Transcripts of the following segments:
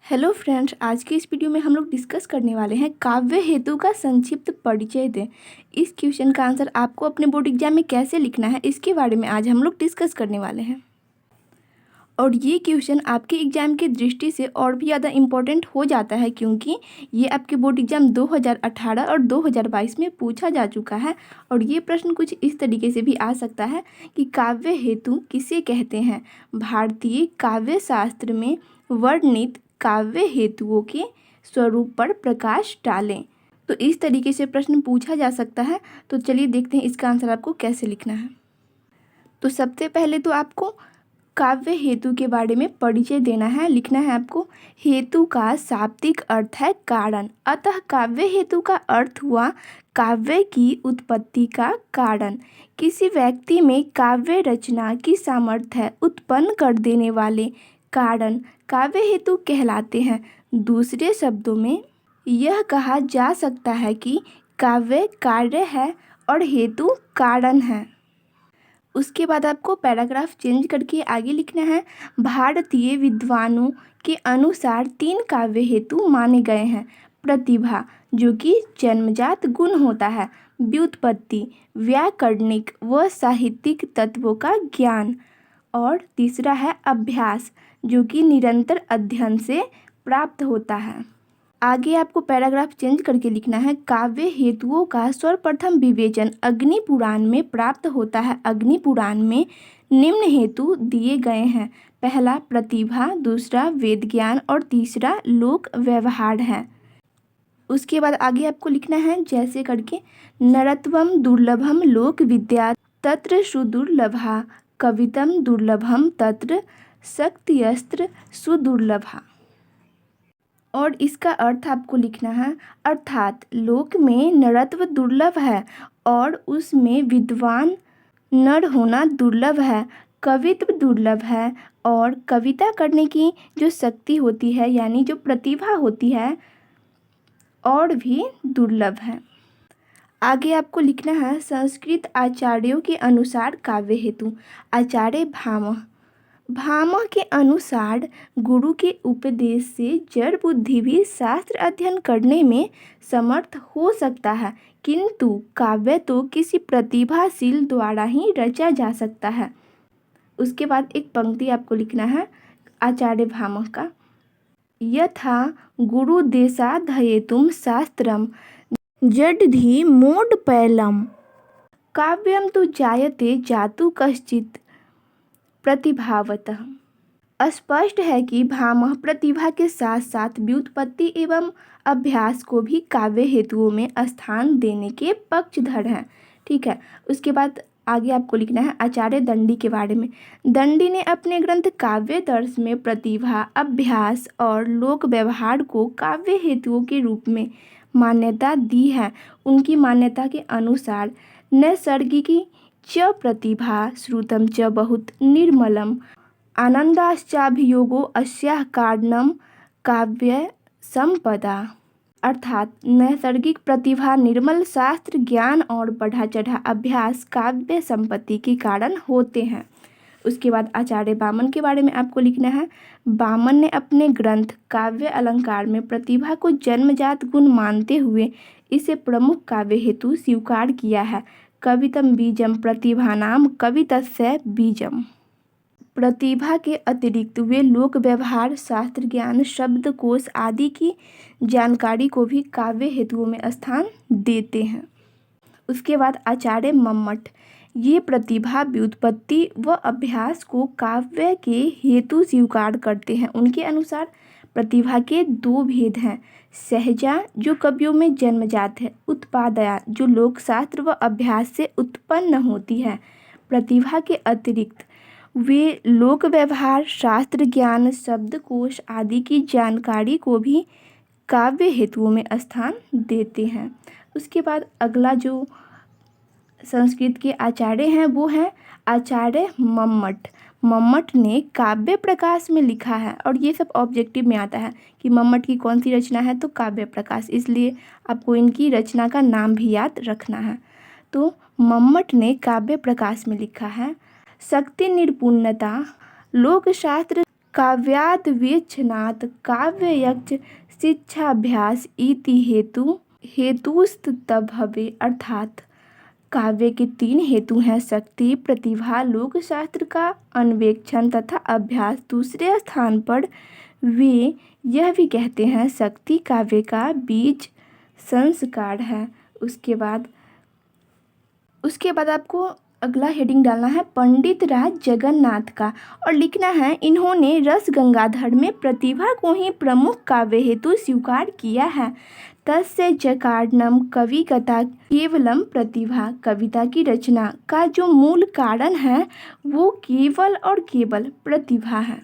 Hello friends, आज की इस वीडियो में हम लोग डिस्कस करने वाले हैं काव्य हेतु का संक्षिप्त परिचय दें। इस क्वेश्चन का आंसर आपको अपने बोर्ड एग्जाम में कैसे लिखना है, इसके बारे में आज हम लोग डिस्कस करने वाले हैं। और ये क्वेश्चन आपके एग्जाम की दृष्टि से और भी ज़्यादा इम्पोर्टेंट हो जाता है, क्योंकि ये आपके बोर्ड एग्जाम 2018 और 2022 में पूछा जा चुका है। और ये प्रश्न कुछ इस तरीके से भी आ सकता है कि काव्य हेतु किसे कहते हैं। भारतीय काव्य शास्त्र में वर्णित काव्य हेतुओं के स्वरूप पर प्रकाश डालें। तो इस तरीके से प्रश्न पूछा जा सकता है। तो चलिए देखते हैं इसका आंसर आपको कैसे लिखना है। तो सबसे पहले तो आपको काव्य हेतु के बारे में परिचय देना है। लिखना है आपको, हेतु का शाब्दिक अर्थ है कारण, अतः काव्य हेतु का अर्थ हुआ काव्य की उत्पत्ति का कारण। किसी व्यक्ति में काव्य रचना की सामर्थ्य उत्पन्न कर देने वाले कारण काव्य हेतु कहलाते हैं। दूसरे शब्दों में यह कहा जा सकता है कि काव्य कार्य है और हेतु कारण है। उसके बाद आपको पैराग्राफ चेंज करके आगे लिखना है, भारतीय विद्वानों के अनुसार 3 काव्य हेतु माने गए हैं। प्रतिभा, जो कि जन्मजात गुण होता है। व्युत्पत्ति, व्याकरणिक व साहित्यिक तत्वों का ज्ञान। और तीसरा है अभ्यास, जो कि निरंतर अध्ययन से प्राप्त होता है। आगे आपको पैराग्राफ चेंज करके लिखना है, काव्य हेतुओं का सर्वप्रथम विवेचन अग्नि पुराण में प्राप्त होता है। अग्नि पुराण में निम्न हेतु दिए गए हैं। पहला प्रतिभा, दूसरा वेद ज्ञान और तीसरा लोक व्यवहार है। उसके बाद आगे आपको लिखना है जैसे करके, नरत्वम दुर्लभम लोक विद्या तत्र सुदुर्लभा, कवितम दुर्लभम तत्र शक्तियस्त्र सुदुर्लभा। और इसका अर्थ आपको लिखना है, अर्थात लोक में नरत्व दुर्लभ है और उसमें विद्वान नर होना दुर्लभ है, कवित्व दुर्लभ है और कविता करने की जो शक्ति होती है यानी जो प्रतिभा होती है और भी दुर्लभ है। आगे आपको लिखना है, संस्कृत आचार्यों के अनुसार काव्य हेतु। आचार्य भामह के अनुसार गुरु के उपदेश से जड़ बुद्धि भी शास्त्र अध्ययन करने में समर्थ हो सकता है, किंतु काव्य तो किसी प्रतिभाशील द्वारा ही रचा जा सकता है। उसके बाद एक पंक्ति आपको लिखना है आचार्य भामह का, यथा गुरुदेशाध्येतुं शास्त्रम जडधि मोडपैलम, काव्यम तो जायते जातु कश्चित् प्रतिभावतः। स्पष्ट है कि भामह प्रतिभा के साथ साथ व्युत्पत्ति एवं अभ्यास को भी काव्य हेतुओं में स्थान देने के पक्षधर हैं। ठीक है। उसके बाद आगे आपको लिखना है आचार्य दंडी के बारे में। दंडी ने अपने ग्रंथ काव्य दर्श में प्रतिभा, अभ्यास और लोक व्यवहार को काव्य हेतुओं के रूप में मान्यता दी है। उनकी मान्यता के अनुसार नैसर्गिकी च प्रतिभा, श्रुतम च बहुत निर्मलम, आनंदाश्चाभियोगो अस्याः कारणम काव्य संपदा। अर्थात नैसर्गिक प्रतिभा, निर्मल शास्त्र ज्ञान और बढ़ा चढ़ा अभ्यास काव्य संपत्ति के कारण होते हैं। उसके बाद आचार्य वामन के बारे में आपको लिखना है, वामन ने अपने ग्रंथ काव्य अलंकार में प्रतिभा को जन्मजात गुण मानते हुए इसे प्रमुख काव्य हेतु स्वीकार किया है। कवितम बीजम प्रतिभानाम कवितस्य बीजम। प्रतिभा के अतिरिक्त वे लोक व्यवहार, शास्त्र ज्ञान, शब्दकोश आदि की जानकारी को भी काव्य हेतुओं में स्थान देते हैं। उसके बाद आचार्य मम्मट, ये प्रतिभा, व्युत्पत्ति व अभ्यास को काव्य के हेतु स्वीकार करते हैं। उनके अनुसार प्रतिभा के 2 भेद हैं, सहजा जो कवियों में जन्मजात है, उत्पादया जो लोकशास्त्र व अभ्यास से उत्पन्न होती है। प्रतिभा के अतिरिक्त वे लोक व्यवहार, शास्त्र ज्ञान, शब्दकोश आदि की जानकारी को भी काव्य हेतुओं में स्थान देते हैं। उसके बाद अगला जो संस्कृत के आचार्य हैं वो हैं आचार्य मम्मट। मम्मट ने काव्य प्रकाश में लिखा है, और ये सब ऑब्जेक्टिव में आता है कि मम्मट की कौन सी रचना है, तो काव्य प्रकाश, इसलिए आपको इनकी रचना का नाम भी याद रखना है। तो मम्मट ने काव्य प्रकाश में लिखा है, शक्ति निपुणता लोकशास्त्र काव्यात् वेक्षणात् काव्ययक्ष शिक्षाभ्यास इति हेतुस्तभवे। अर्थात काव्य के 3 हेतु हैं: शक्ति, प्रतिभा, लोक शास्त्र का अन्वेक्षण तथा अभ्यास। दूसरे स्थान पर वे यह भी कहते हैं शक्ति काव्य का बीज संस्कार है। उसके बाद आपको अगला हेडिंग डालना है पंडित राज जगन्नाथ का, और लिखना है इन्होंने रस गंगाधर में प्रतिभा को ही प्रमुख काव्य हेतु स्वीकार किया है। तस्य च कारणम कविगता केवलम प्रतिभा। कविता की रचना का जो मूल कारण है वो केवल और केवल प्रतिभा है।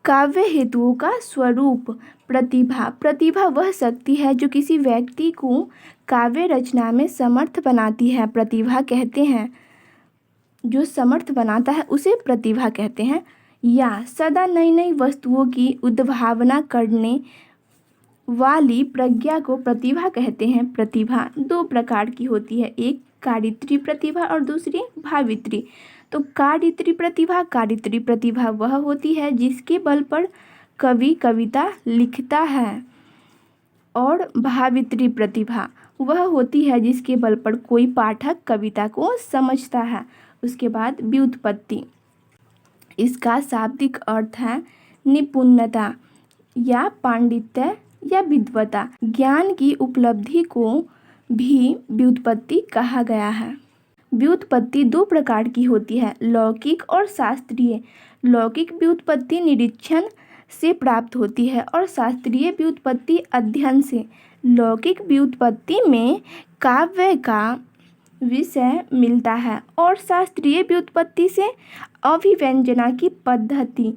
काव्य हेतुओं का स्वरूप प्रतिभा। प्रतिभा वह शक्ति है जो किसी व्यक्ति को काव्य रचना में समर्थ बनाती है। प्रतिभा कहते हैं जो समर्थ बनाता है उसे प्रतिभा कहते हैं। या सदा नई नई वस्तुओं की उद्भावना करने वाली प्रज्ञा को प्रतिभा कहते हैं। प्रतिभा 2 प्रकार की होती है, एक कारित्री प्रतिभा और दूसरी भावित्री। तो कारित्री प्रतिभा वह होती है जिसके बल पर कवि कविता लिखता है, और भावित्री प्रतिभा वह होती है जिसके बल पर कोई पाठक कविता को समझता है। उसके बाद व्युत्पत्ति, इसका शाब्दिक अर्थ है निपुणता या पांडित्य या विद्वता। ज्ञान की उपलब्धि को भी व्युत्पत्ति कहा गया है। व्युत्पत्ति 2 प्रकार की होती है, लौकिक और शास्त्रीय। लौकिक व्युत्पत्ति निरीक्षण से प्राप्त होती है और शास्त्रीय व्युत्पत्ति अध्ययन से। लौकिक व्युत्पत्ति में काव्य का विषय मिलता है और शास्त्रीय व्युत्पत्ति से अभिव्यंजना की पद्धति।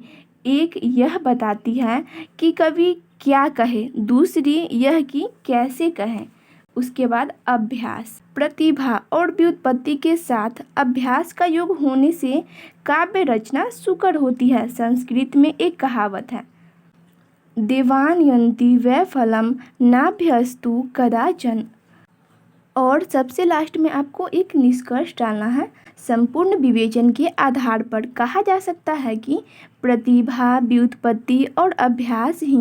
एक यह बताती है कि कवि क्या कहे, दूसरी यह कि कैसे कहे। उसके बाद अभ्यास, प्रतिभा और व्युत्पत्ति के साथ अभ्यास का योग होने से काव्य रचना सुकर होती है। संस्कृत में एक कहावत है, देवानयन्ति वै फलम नाभ्यस्तु कदाचन। और सबसे लास्ट में आपको एक निष्कर्ष डालना है। संपूर्ण विवेचन के आधार पर कहा जा सकता है कि प्रतिभा, व्युत्पत्ति और अभ्यास ही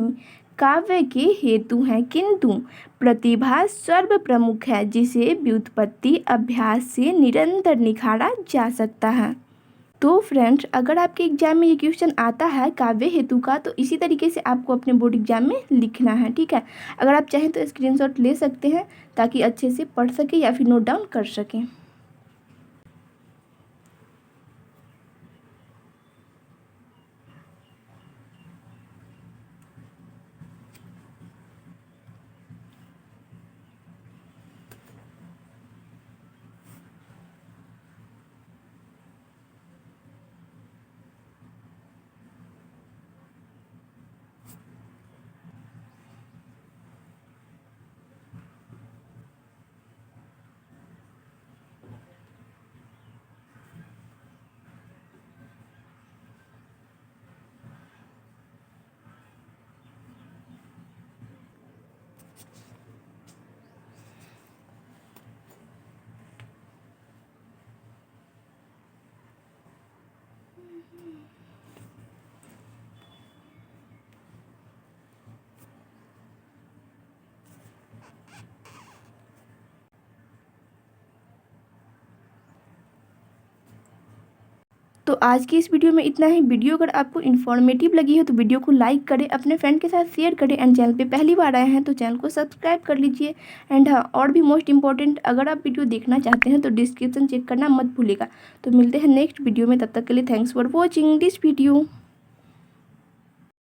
काव्य के हेतु हैं, किंतु प्रतिभा सर्वप्रमुख है जिसे व्युत्पत्ति अभ्यास से निरंतर निखारा जा सकता है। तो फ्रेंड्स, अगर आपके एग्जाम में ये क्वेश्चन आता है काव्य हेतु का, तो इसी तरीके से आपको अपने बोर्ड एग्जाम में लिखना है, ठीक है। अगर आप चाहें तो स्क्रीनशॉट ले सकते हैं ताकि अच्छे से पढ़ सकें या फिर नोट डाउन कर सकें। तो आज की इस वीडियो में इतना ही। वीडियो अगर आपको इन्फॉर्मेटिव लगी हो तो वीडियो को लाइक करें, अपने फ्रेंड के साथ शेयर करें, एंड चैनल पे पहली बार आए हैं तो चैनल को सब्सक्राइब कर लीजिए। एंड हाँ, और भी मोस्ट इंपॉर्टेंट, अगर आप वीडियो देखना चाहते हैं तो डिस्क्रिप्शन चेक करना मत भूलिएगा। तो मिलते हैं नेक्स्ट वीडियो में, तब तक के लिए thanks for watching this video.